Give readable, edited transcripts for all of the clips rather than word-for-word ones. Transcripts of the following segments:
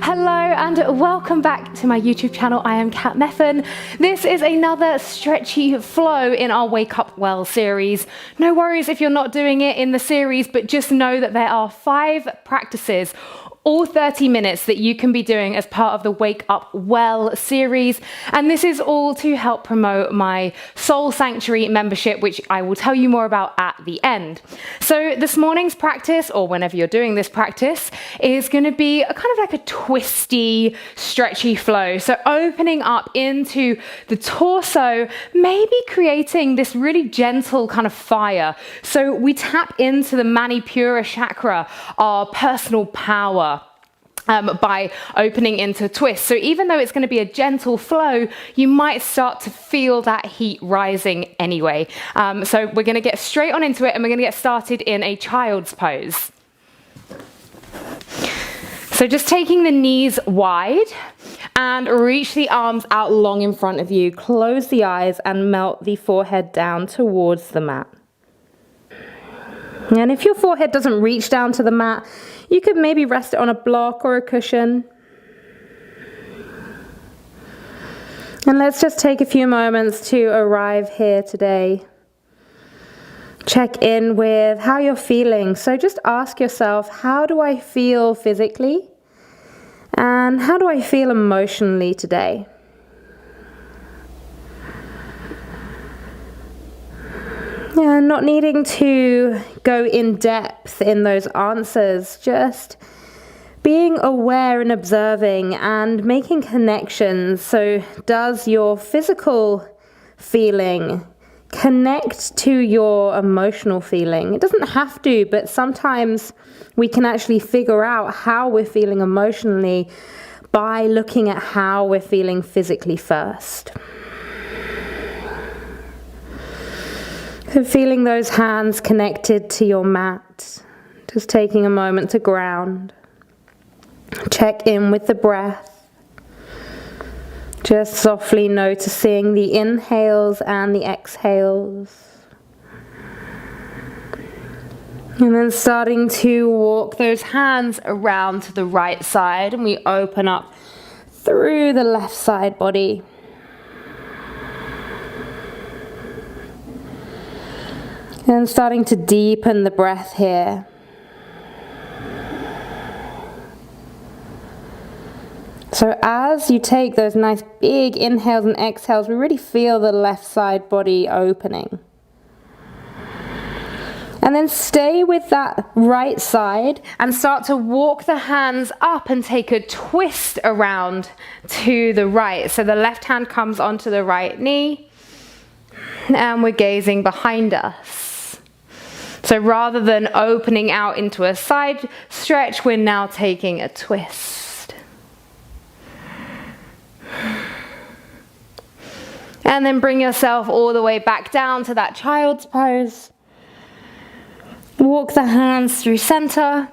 Hello and welcome back to my YouTube channel. I am Cat Meffan. This is another stretchy flow in our Wake Up Well series. No worries if you're not doing it in the series, but just know that there are 5 practices, all 30 minutes, that you can be doing as part of the Wake Up Well series. And this is all to help promote my Soul Sanctuary membership, which I will tell you more about at the end. So this morning's practice, or whenever you're doing this practice, is going to be a kind of like a twisty, stretchy flow. So opening up into the torso, maybe creating this really gentle kind of fire. So we tap into the Manipura chakra, our personal power, by opening into twist. So even though it's going to be a gentle flow, you might start to feel that heat rising anyway. So we're going to get straight on into it, and we're going to get started in a child's pose. So just taking the knees wide and reach the arms out long in front of you. Close the eyes and melt the forehead down towards the mat. And if your forehead doesn't reach down to the mat, you could maybe rest it on a block or a cushion. And let's just take a few moments to arrive here today. Check in with how you're feeling. So just ask yourself, how do I feel physically? And how do I feel emotionally today? Yeah, not needing to go in depth in those answers, just being aware and observing and making connections. So does your physical feeling connect to your emotional feeling? It doesn't have to, but sometimes we can actually figure out how we're feeling emotionally by looking at how we're feeling physically first. So feeling those hands connected to your mat, just taking a moment to ground. Check in with the breath. Just softly noticing the inhales and the exhales. And then starting to walk those hands around to the right side, and we open up through the left side body. And starting to deepen the breath here. So as you take those nice big inhales and exhales, we really feel the left side body opening. And then stay with that right side and start to walk the hands up and take a twist around to the right. So the left hand comes onto the right knee and we're gazing behind us. So rather than opening out into a side stretch, we're now taking a twist. And then bring yourself all the way back down to that child's pose. Walk the hands through center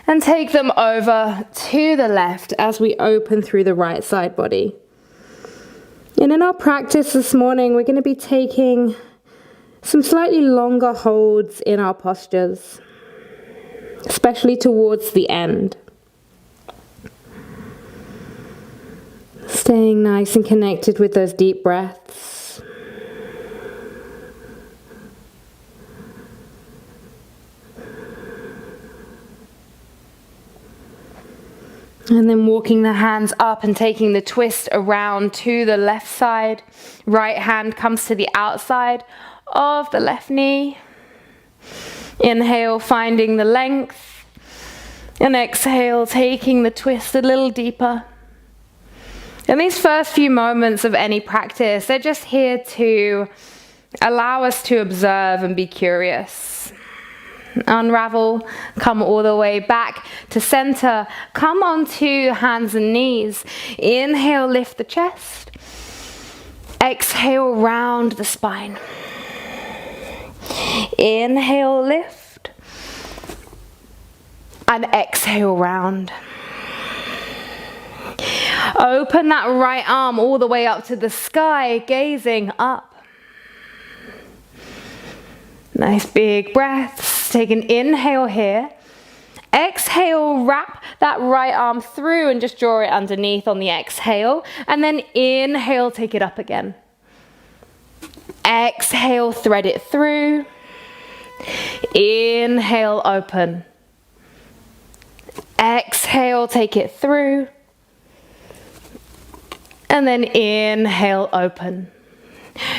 and take them over to the left as we open through the right side body. And in our practice this morning, we're going to be taking some slightly longer holds in our postures, especially towards the end. Staying nice and connected with those deep breaths. And then walking the hands up and taking the twist around to the left side. Right hand comes to the outside of the left knee. Inhale, finding the length. And exhale, taking the twist a little deeper. And these first few moments of any practice, they're just here to allow us to observe and be curious. Unravel, come all the way back to center. Come onto hands and knees. Inhale, lift the chest. Exhale, round the spine. Inhale, lift. And exhale, round. Open that right arm all the way up to the sky, gazing up. Nice big breaths. Take an inhale here. Exhale, wrap that right arm through and just draw it underneath on the exhale. And then inhale, take it up again. Exhale, thread it through. Inhale, open. Exhale, take it through. And then inhale, open.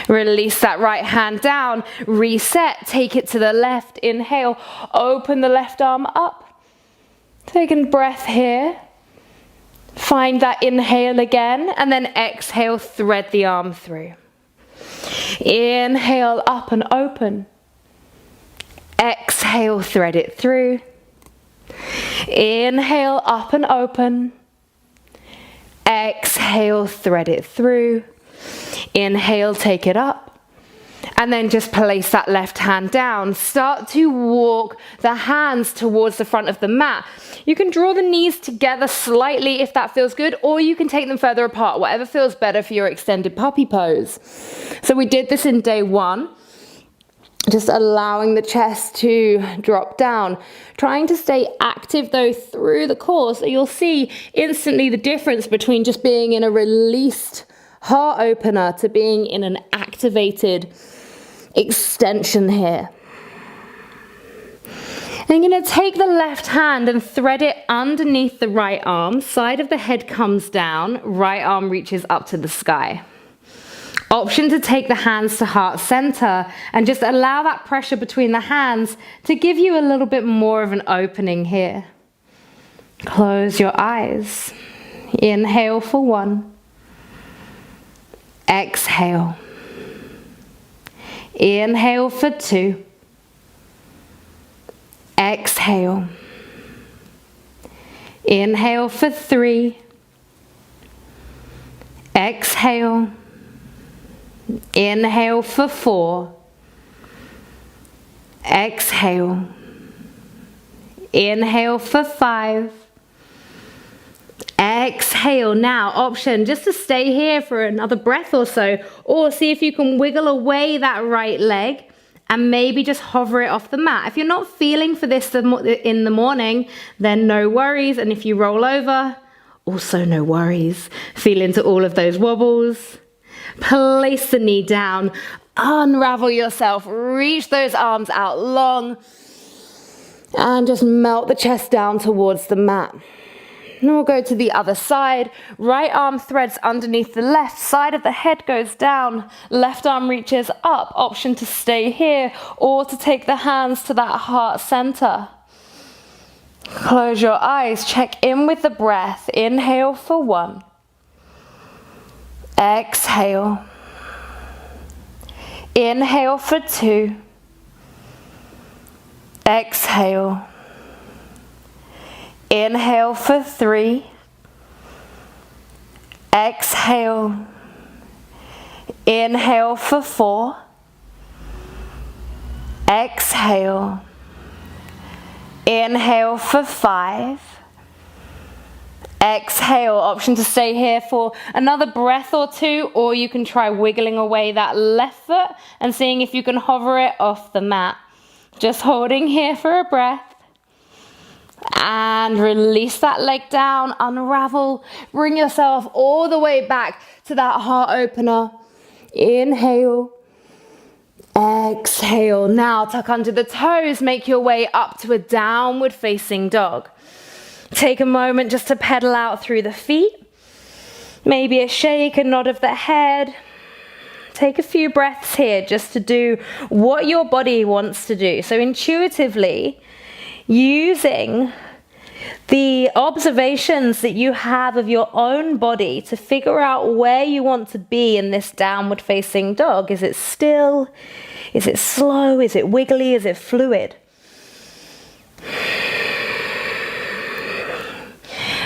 Release that right hand down. Reset, take it to the left. Inhale, open the left arm up. Take a breath here. Find that inhale again. And then exhale, thread the arm through. Inhale, up and open. Exhale, thread it through. Inhale, up and open. Exhale, thread it through. Inhale, take it up. And then just place that left hand down. Start to walk the hands towards the front of the mat. You can draw the knees together slightly if that feels good, or you can take them further apart, whatever feels better for your extended puppy pose. So we did this in day 1. Just allowing the chest to drop down. Trying to stay active though through the course. So you'll see instantly the difference between just being in a released heart opener to being in an activated extension here. And you're going to take the left hand and thread it underneath the right arm. Side of the head comes down, right arm reaches up to the sky. Option to take the hands to heart center and just allow that pressure between the hands to give you a little bit more of an opening here. Close your eyes. Inhale for 1. Exhale. Inhale for 2. Exhale. Inhale for 3. Exhale. Inhale for 4. Exhale. Inhale for 5. Exhale. Now, option just to stay here for another breath or so, or see if you can wiggle away that right leg and maybe just hover it off the mat. If you're not feeling for this in the morning, then no worries. And if you roll over, also no worries. Feel into all of those wobbles. Place the knee down, unravel yourself, reach those arms out long, and just melt the chest down towards the mat. And we'll go to the other side. Right arm threads underneath the left, side of the head goes down, left arm reaches up. Option to stay here or to take the hands to that heart center. Close your eyes, check in with the breath. Inhale for 1. Exhale. Inhale for 2. Exhale. Inhale for 3. Exhale. Inhale for 4. Exhale. Inhale for 5. Exhale. Option to stay here for another breath or 2, or you can try wiggling away that left foot and seeing if you can hover it off the mat. Just holding here for a breath. And release that leg down, unravel, bring yourself all the way back to that heart opener. Inhale. Exhale. Now tuck under the toes, make your way up to a downward facing dog. Take a moment just to pedal out through the feet. Maybe a shake, a nod of the head. Take a few breaths here just to do what your body wants to do. So intuitively, using the observations that you have of your own body to figure out where you want to be in this downward facing dog. Is it still? Is it slow? Is it wiggly? Is it fluid?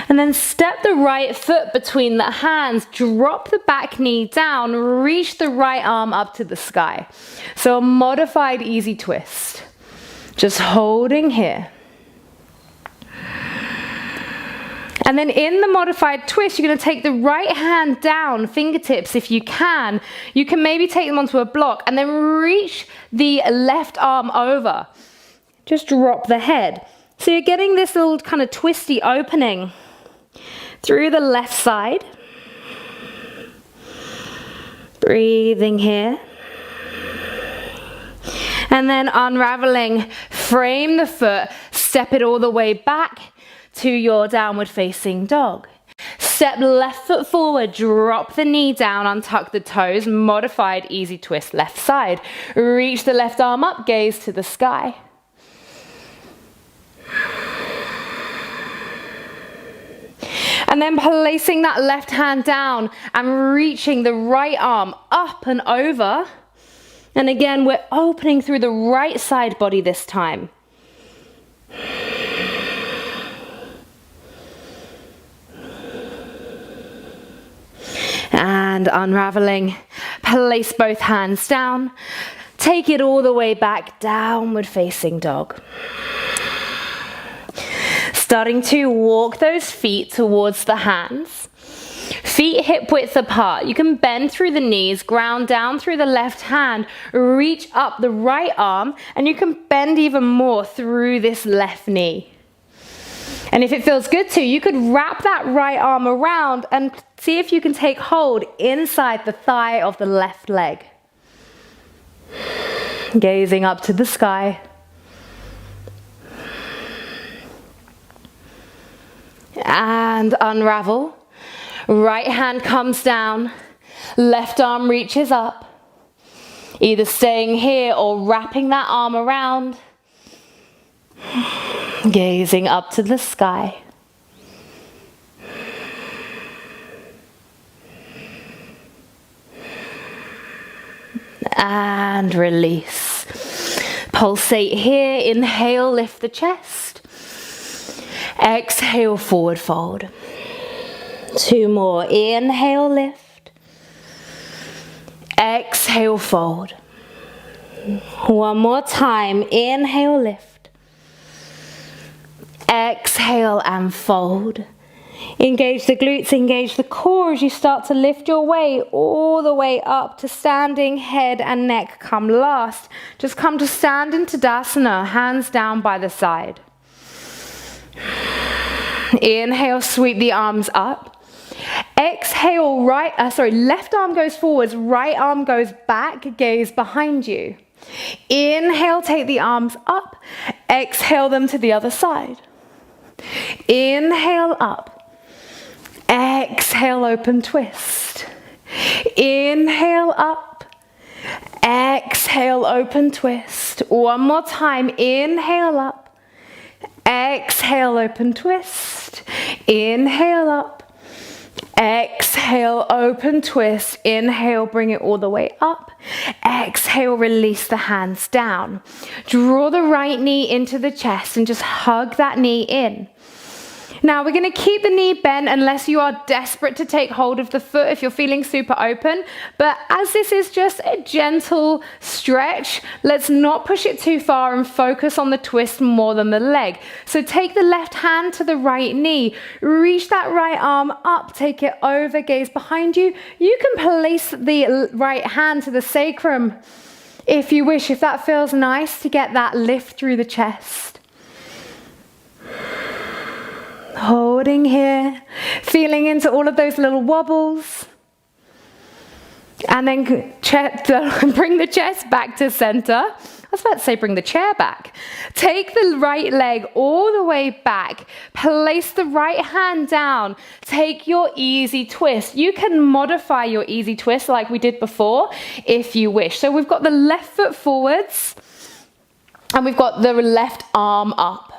And then step the right foot between the hands, drop the back knee down, reach the right arm up to the sky. So a modified easy twist. Just holding here. And then in the modified twist, you're going to take the right hand down, fingertips if you can. You can maybe take them onto a block and then reach the left arm over. Just drop the head. So you're getting this little kind of twisty opening through the left side. Breathing here. And then unraveling, frame the foot, step it all the way back to your downward facing dog. Step left foot forward, drop the knee down, untuck the toes, modified easy twist left side. Reach the left arm up, gaze to the sky. And then placing that left hand down and reaching the right arm up and over. And again, we're opening through the right side body this time. And unraveling, place both hands down, take it all the way back, downward facing dog. Starting to walk those feet towards the hands. Feet hip width apart. You can bend through the knees, ground down through the left hand, reach up the right arm, and you can bend even more through this left knee. And if it feels good to, you could wrap that right arm around and see if you can take hold inside the thigh of the left leg. Gazing up to the sky. And unravel. Right hand comes down, left arm reaches up. Either staying here or wrapping that arm around. Gazing up to the sky. And release. Pulsate here, inhale, lift the chest. Exhale, forward fold. 2 more, inhale, lift. Exhale, fold. 1 more time, inhale, lift. Exhale and fold. Engage the glutes, engage the core as you start to lift your way all the way up to standing. Head and neck come last. Just come to standing Tadasana, hands down by the side. Inhale, sweep the arms up. Exhale, left arm goes forwards, right arm goes back, gaze behind you. Inhale, take the arms up. Exhale them to the other side. Inhale up. Exhale, open twist. Inhale up. Exhale, open twist. 1 more time. Inhale up. Exhale, open twist. Inhale up. Exhale, open twist. Inhale, bring it all the way up. Exhale, release the hands down. Draw the right knee into the chest and just hug that knee in. Now we're going to keep the knee bent unless you are desperate to take hold of the foot if you're feeling super open. But as this is just a gentle stretch, let's not push it too far and focus on the twist more than the leg. So take the left hand to the right knee, reach that right arm up, take it over, gaze behind you. You can place the right hand to the sacrum if you wish, if that feels nice to get that lift through the chest. Holding here, feeling into all of those little wobbles. And then bring the chest back to center. I was about to say bring the chair back. Take the right leg all the way back. Place the right hand down. Take your easy twist. You can modify your easy twist like we did before if you wish. So we've got the left foot forwards and we've got the left arm up.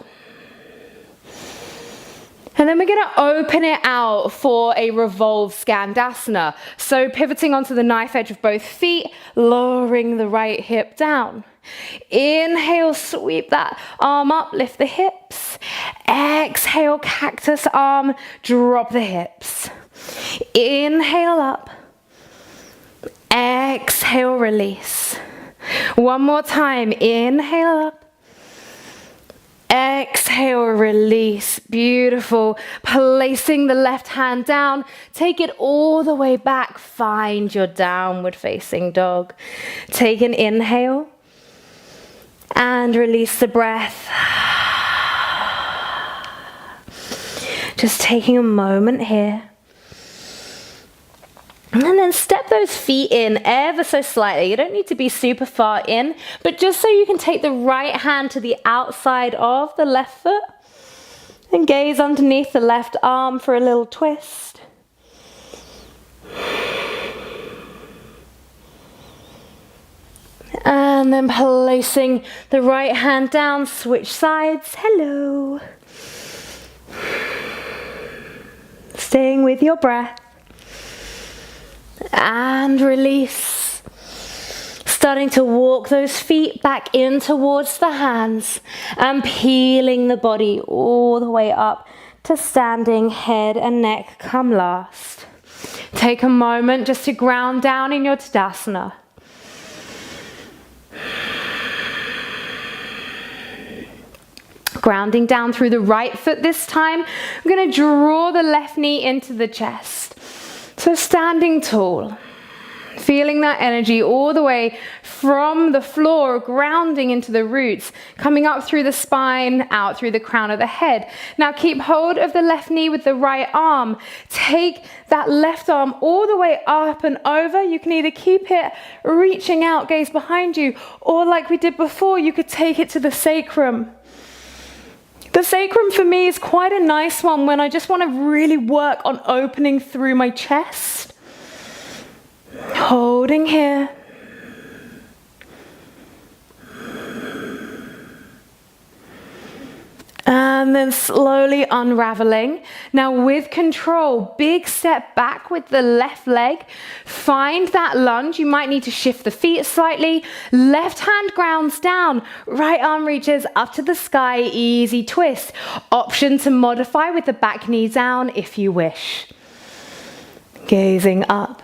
And then we're going to open it out for a revolved Skandasana. So pivoting onto the knife edge of both feet, lowering the right hip down. Inhale, sweep that arm up, lift the hips. Exhale, cactus arm, drop the hips. Inhale up. Exhale, release. 1 more time, inhale up. Exhale, release. Beautiful. Placing the left hand down. Take it all the way back. Find your downward facing dog. Take an inhale. And release the breath. Just taking a moment here. And then step those feet in ever so slightly. You don't need to be super far in, but just so you can take the right hand to the outside of the left foot and gaze underneath the left arm for a little twist. And then placing the right hand down, switch sides. Hello. Staying with your breath. And release. Starting to walk those feet back in towards the hands and peeling the body all the way up to standing. Head and neck come last. Take a moment just to ground down in your Tadasana. Grounding down through the right foot this time. I'm going to draw the left knee into the chest. So standing tall, feeling that energy all the way from the floor, grounding into the roots, coming up through the spine, out through the crown of the head. Now keep hold of the left knee with the right arm. Take that left arm all the way up and over. You can either keep it reaching out, gaze behind you, or like we did before, you could take it to the sacrum. The sacrum for me is quite a nice one when I just want to really work on opening through my chest. Holding here. And then slowly unraveling. Now with control, big step back with the left leg. Find that lunge. You might need to shift the feet slightly. Left hand grounds down. Right arm reaches up to the sky. Easy twist. Option to modify with the back knee down if you wish. Gazing up.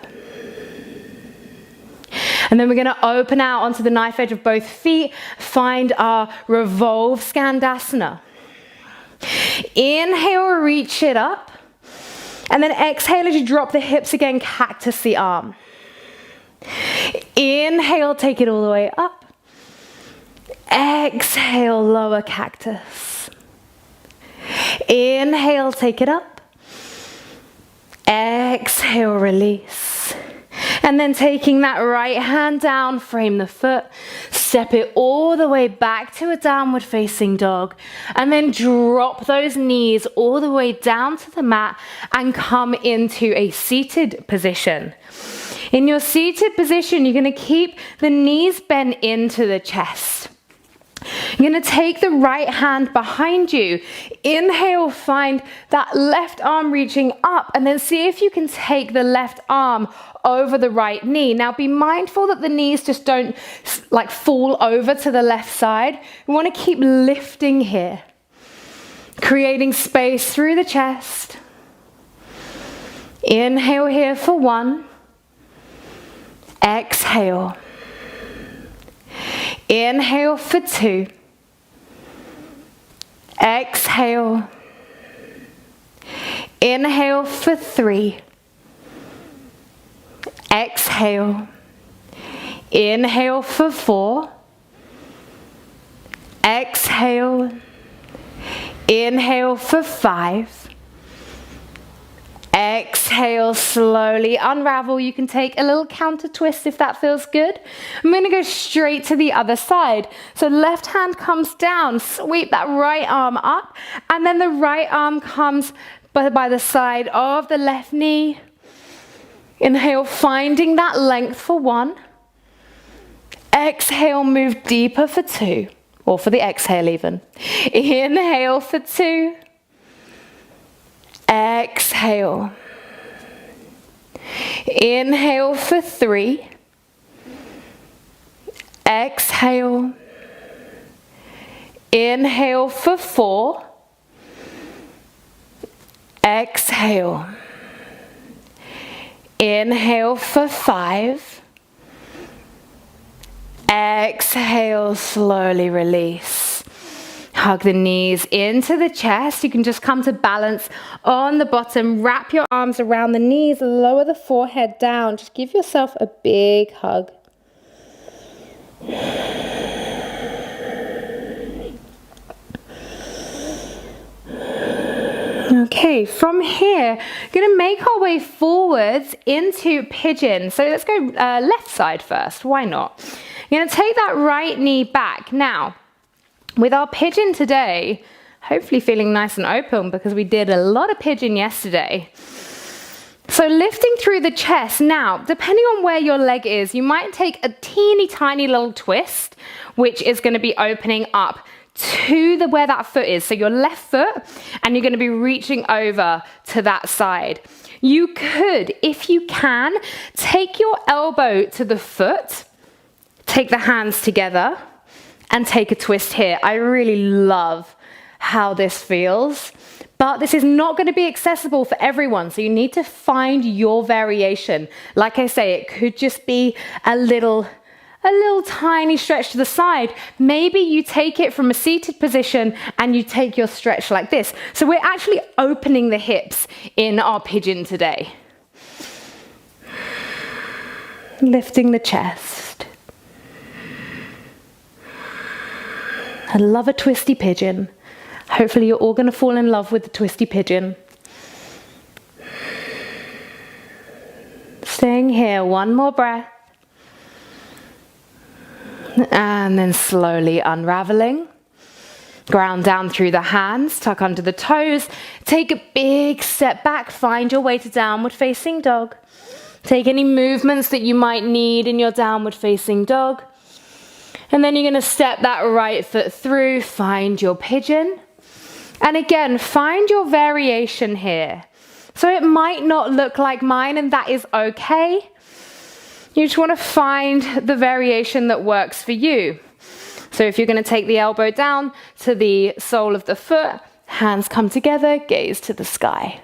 And then we're going to open out onto the knife edge of both feet. Find our revolve Skandasana. Inhale, reach it up. And then exhale as you drop the hips again, cactus the arm. Inhale, take it all the way up. Exhale, lower cactus. Inhale, take it up. Exhale, release. And then taking that right hand down, frame the foot, step it all the way back to a downward facing dog, and then drop those knees all the way down to the mat and come into a seated position. In your seated position, you're going to keep the knees bent into the chest. You're going to take the right hand behind you. Inhale, find that left arm reaching up, and then see if you can take the left arm over the right knee. Now be mindful that the knees just don't like fall over to the left side. We want to keep lifting here, creating space through the chest. Inhale here for 1. Exhale. Inhale for 2. Exhale. Inhale for 3. Exhale. Inhale for 4. Exhale. Inhale for 5. Exhale, slowly unravel. You can take a little counter twist if that feels good. I'm going to go straight to the other side. So left hand comes down, sweep that right arm up, and then the right arm comes by the side of the left knee. Inhale, finding that length for 1. Exhale, move deeper for 2, or for the exhale even. Inhale for 2. Exhale. Inhale for 3. Exhale. Inhale for 4. Exhale. Inhale for 5. Exhale, slowly release. Hug the knees into the chest. You can just come to balance on the bottom. Wrap your arms around the knees. Lower the forehead down. Just give yourself a big hug. Okay, from here, gonna make our way forwards into pigeon. So let's go left side first, why not? You're gonna take that right knee back. Now, with our pigeon today, hopefully feeling nice and open because we did a lot of pigeon yesterday. So lifting through the chest. Now, depending on where your leg is, you might take a teeny tiny little twist, which is gonna be opening up to where that foot is. So your left foot, and you're gonna be reaching over to that side. You could, if you can, take your elbow to the foot, take the hands together, and take a twist here. I really love how this feels, but this is not going to be accessible for everyone, so you need to find your variation. Like I say, it could just be a little tiny stretch to the side. Maybe you take it from a seated position and you take your stretch like this. So we're actually opening the hips in our pigeon today. Lifting the chest. I love a twisty pigeon. Hopefully you're all going to fall in love with the twisty pigeon. Staying here, one more breath. And then slowly unraveling. Ground down through the hands, tuck under the toes. Take a big step back, find your way to downward facing dog. Take any movements that you might need in your downward facing dog. And then you're going to step that right foot through, find your pigeon. And again, find your variation here. So it might not look like mine, and that is okay. You just want to find the variation that works for you. So if you're going to take the elbow down to the sole of the foot, hands come together, gaze to the sky.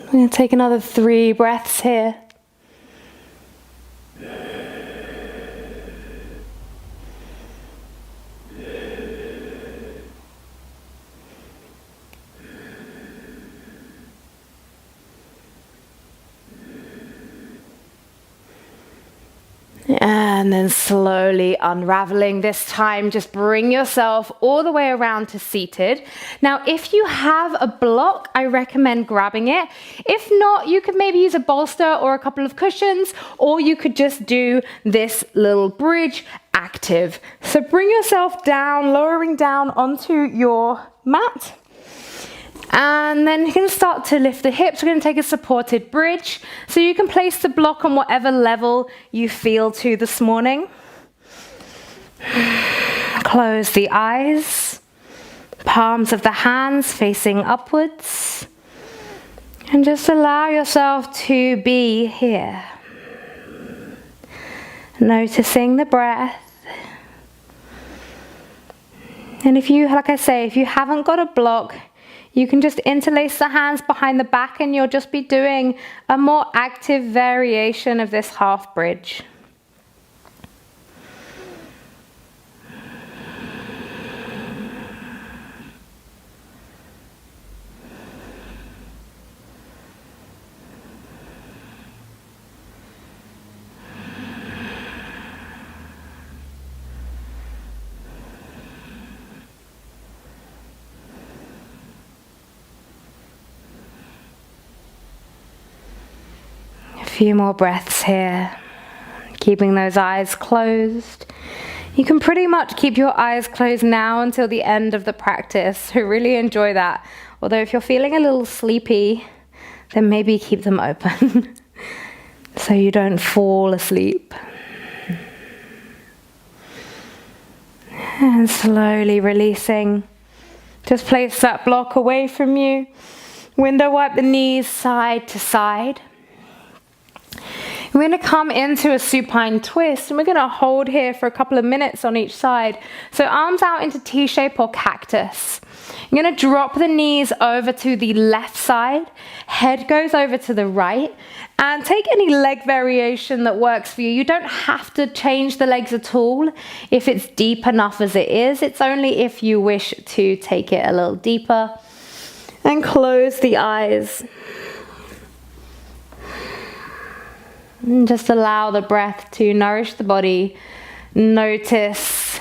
I'm going to take another 3 breaths here. And then slowly unraveling. This time, just bring yourself all the way around to seated. Now, if you have a block, I recommend grabbing it. If not, you could maybe use a bolster or a couple of cushions, or you could just do this little bridge active. So bring yourself down, lowering down onto your mat. And then you're going to start to lift the hips. We're going to take a supported bridge. So you can place the block on whatever level you feel to this morning. Close the eyes. Palms of the hands facing upwards. And just allow yourself to be here. Noticing the breath. And if you, like I say, if you haven't got a block, you can just interlace the hands behind the back and you'll just be doing a more active variation of this half bridge. A few more breaths here, keeping those eyes closed. You can pretty much keep your eyes closed now until the end of the practice, so really enjoy that. Although if you're feeling a little sleepy, then maybe keep them open so you don't fall asleep. And slowly releasing. Just place that block away from you. Window wipe the knees side to side. We're going to come into a supine twist and we're going to hold here for a couple of minutes on each side. So arms out into T-shape or cactus. You're going to drop the knees over to the left side. Head goes over to the right. And take any leg variation that works for you. You don't have to change the legs at all if it's deep enough as it is. It's only if you wish to take it a little deeper. And close the eyes. And just allow the breath to nourish the body. Notice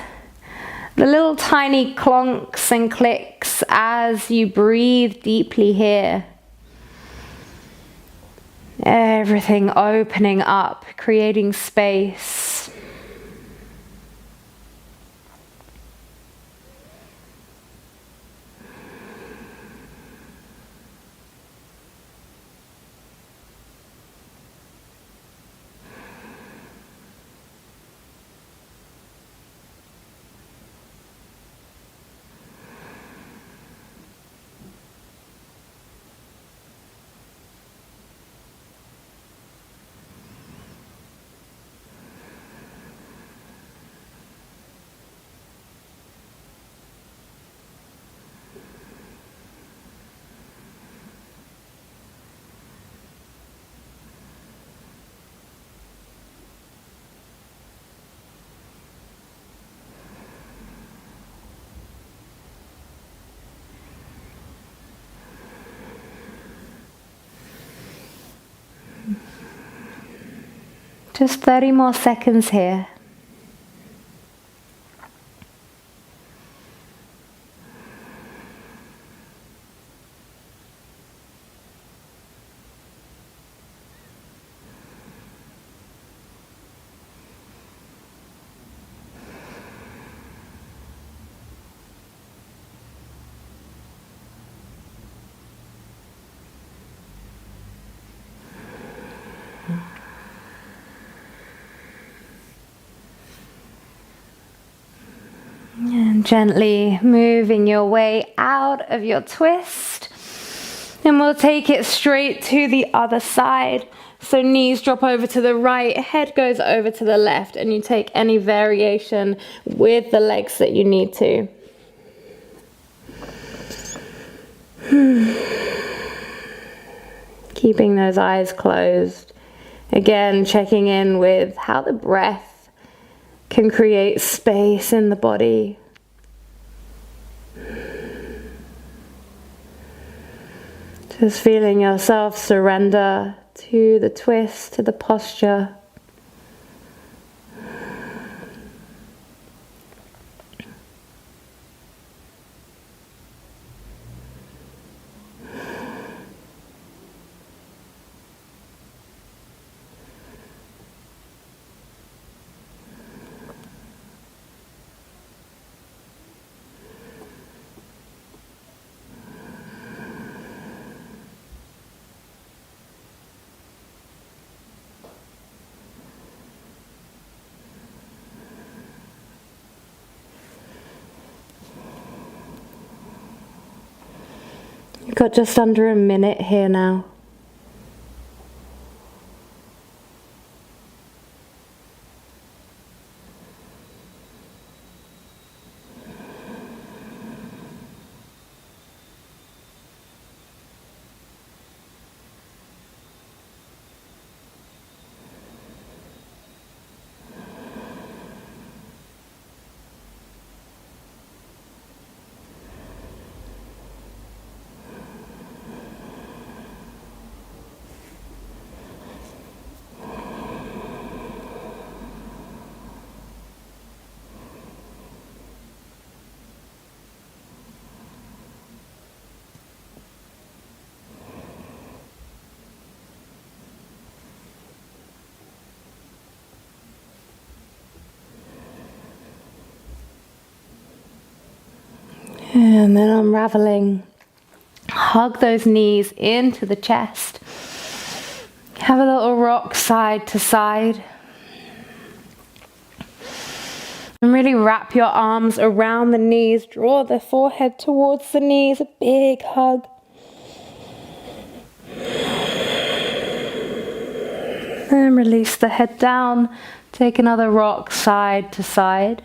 the little tiny clonks and clicks as you breathe deeply here. Everything opening up, creating space. Just 30 more seconds here. And gently moving your way out of your twist. And we'll take it straight to the other side. So knees drop over to the right, head goes over to the left, and you take any variation with the legs that you need to. Keeping those eyes closed. Again, checking in with how the breath can create space in the body. Just feeling yourself surrender to the twist, to the posture. You've got just under a minute here now. And then unraveling. Hug those knees into the chest. Have a little rock side to side. And really wrap your arms around the knees. Draw the forehead towards the knees. A big hug. And release the head down. Take another rock side to side.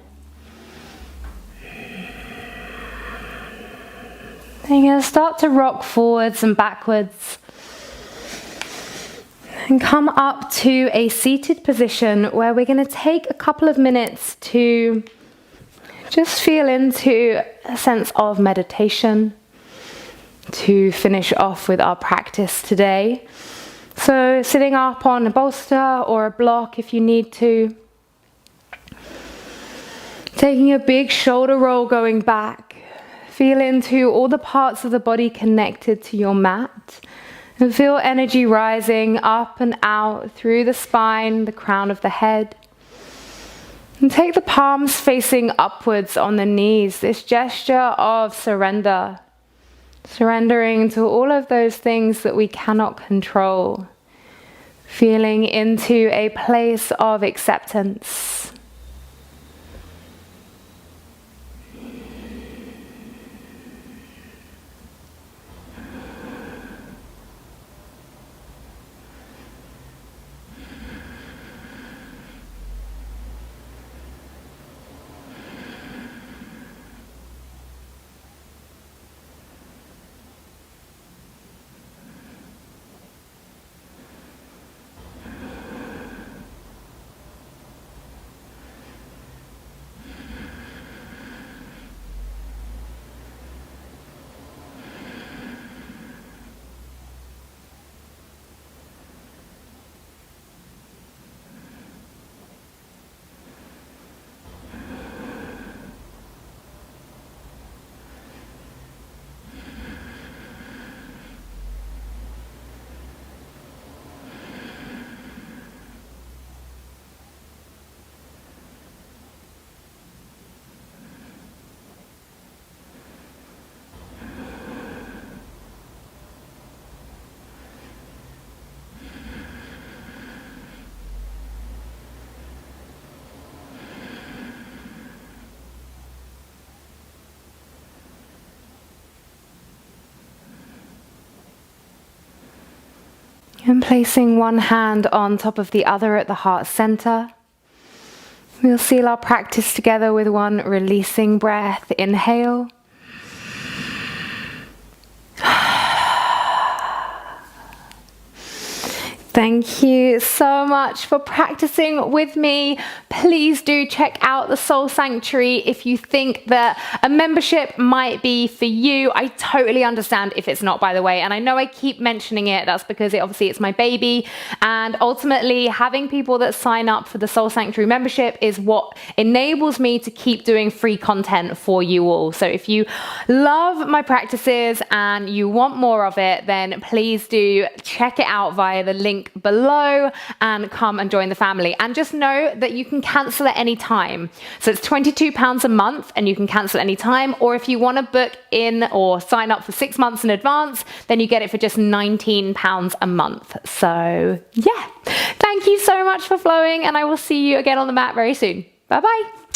And you're going to start to rock forwards and backwards. And come up to a seated position where we're going to take a couple of minutes to just feel into a sense of meditation to finish off with our practice today. So sitting up on a bolster or a block if you need to. Taking a big shoulder roll going back. Feel into all the parts of the body connected to your mat. And feel energy rising up and out through the spine, the crown of the head. And take the palms facing upwards on the knees, this gesture of surrender. Surrendering to all of those things that we cannot control. Feeling into a place of acceptance. And placing one hand on top of the other at the heart center. We'll seal our practice together with one releasing breath. Inhale. Thank you so much for practicing with me. Please do check out the Soul Sanctuary if you think that a membership might be for you. I totally understand if it's not, by the way, and I know I keep mentioning it. That's because obviously it's my baby, and ultimately having people that sign up for the Soul Sanctuary membership is what enables me to keep doing free content for you all. So if you love my practices and you want more of it, then please do check it out via the link below and come and join the family. And just know that you can cancel at any time. So it's £22 a month and you can cancel any time, or if you want to book in or sign up for 6 months in advance, then you get it for just £19 a month. So yeah, thank you so much for flowing, and I will see you again on the mat very soon. Bye bye.